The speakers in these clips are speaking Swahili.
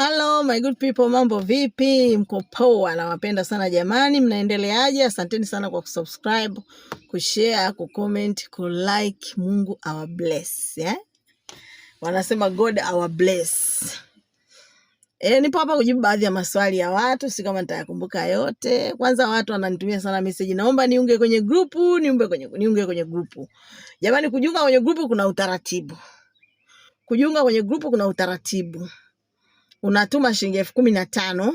Hello my good people, mambo vipi? Mko poa? Nawapenda sana jamani, mnaendeleaje? Asanteni sana kwa kusubscribe, kushare, kucomment, kulike. Mungu our bless, Wanasema God our bless. Nipo hapa kujibu baadhi ya maswali ya watu, si kama nitayakumbuka yote. Kwanza watu wananitumia sana message, naomba niunge kwenye grupu, niunge kwenye grupu. Jamani, kujiunga kwenye grupu kuna utaratibu. Unatuma shilingi 15,000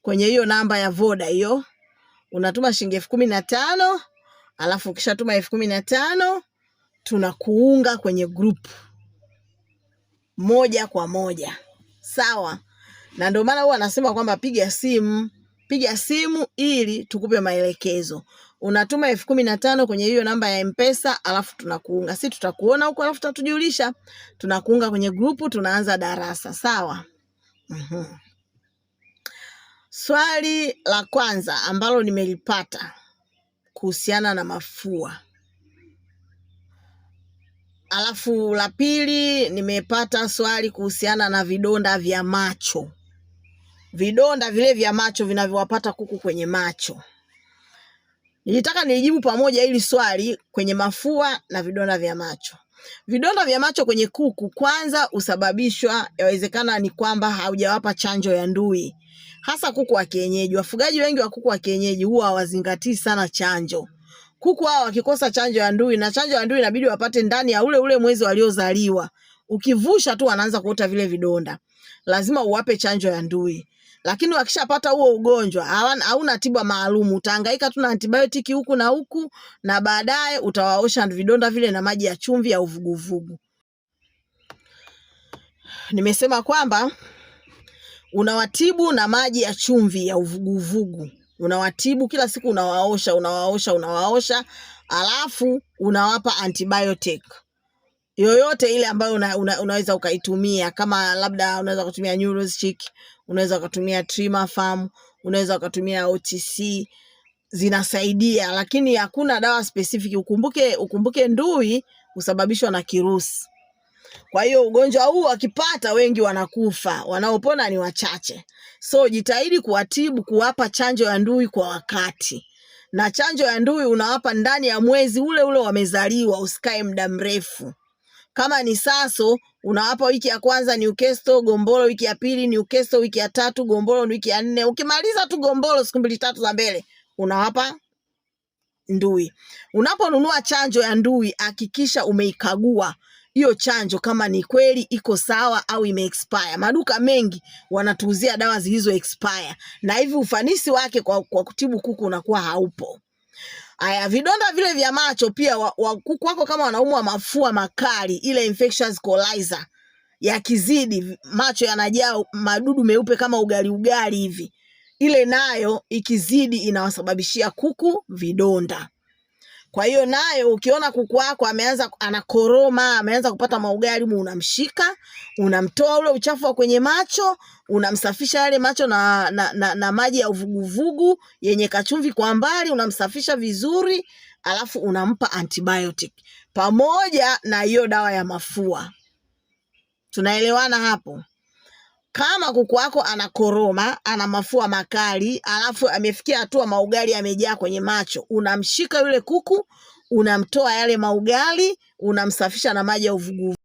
kwenye hiyo namba ya Voda hiyo. Unatuma shilingi 15,000, alafu ukishatuma 15,000 tunakuunga kwenye group moja kwa moja. Sawa? Na ndio maana huwa anasema kwamba piga simu ili tukupe maelekezo. Unatuma 15,000 kwenye hiyo namba ya M-Pesa, alafu tunakuunga. Sisi tutakuona huko, alafu tutatujulisha. Tunakuunga kwenye grupu, tunaanza darasa. Sawa? Swali la kwanza ambalo nimelipata kuhusiana na mafua. Alafu la pili nimepata swali kuhusiana na vidonda vya macho. Vidonda vile vya macho vinavyowapata kuku kwenye macho. Nilitaka nilijibu pamoja hili swali kwenye mafua na vidonda vya macho. Vidonda vya macho kwenye kuku kwanza usababishwa, yawezekana ni kwamba haujawapa chanjo ya ndui. Hasa kuku wa kienyeji. Wafugaji wengi wa kuku wa kienyeji huwa hawazingatii sana chanjo. Kuku hao wakikosa chanjo ya ndui, na chanjo ya ndui inabidi wapate ndani ya ule mwezi waliozaliwa. Ukivusha tu wanaanza kuota vile vidonda. Lazima uwape chanjo ya ndui. Lakini wakishapata huo ugonjwa, hauna tiba maalum, utahangaika tu na antibiotiki huku na huku, na baadaye utawaosha vidonda vile na maji ya chumvi ya uvuguvugu. Nimesema kwamba unawatibu na maji ya chumvi ya uvuguvugu. Unawatibu kila siku, unawaosha, alafu unawapa antibiotic yoyote ile ambayo unaweza ukaitumia. Kama labda unaweza kutumia Neuraceq, unaweza kutumia Trimafam, unaweza kutumia OTC, zinasaidia. Lakini hakuna dawa specific. Ukumbuke ndui husababishwa na kirusi. Kwa hiyo ugonjwa huu wakipata wengi wanakufa, wanaopona ni wachache. So jitahidi kuwatibu, kuwapa chanjo ya ndui kwa wakati. Na chanjo ya ndui unawapa ndani ya mwezi ule wamezaliwa, usikae muda mrefu. Kama ni Saso, unawapa wiki ya kwanza Newcastle, Gombolo wiki ya pili, Newcastle wiki ya tatu, Gombolo wiki ya 4. Ukimaliza tu Gombolo siku 2-3 za mbele, unawapa ndui. Unaponunua chanjo ya ndui, hakikisha umeikagua hiyo chanjo kama ni kweli iko sawa au ime-expire. Maduka mengi wanatuuzia dawa zilizo expire, na hivi ufanisi wake kwa kutibu kuku unakuwa haupo. Aya, vidonda vile vya macho pia kuku wako kama wanaumwa mafua makali, ile infectious coryza yakizidi, macho yanajaa madudu meupe kama ugali hivi, ile nayo ikizidi inawasababishia kuku vidonda. Kwa hiyo nayo ukiona kuku wako ameanza anakoroma, ameanza kupata maugali, unamshika, unamtoa ule uchafu wa kwenye macho, unamsafisha yale macho na maji ya uvuguvugu yenye kachumvi kwa mbali, unamsafisha vizuri, alafu unampa antibiotic pamoja na hiyo dawa ya mafua. Tunaelewana hapo? Kama kuku wako anakoroma, ana mafua makali, alafu amefikia hatua maugali yamejaa kwenye macho, unamshika yule kuku, unamtoa yale maugali, unamsafisha na maji ya uvuguvugu.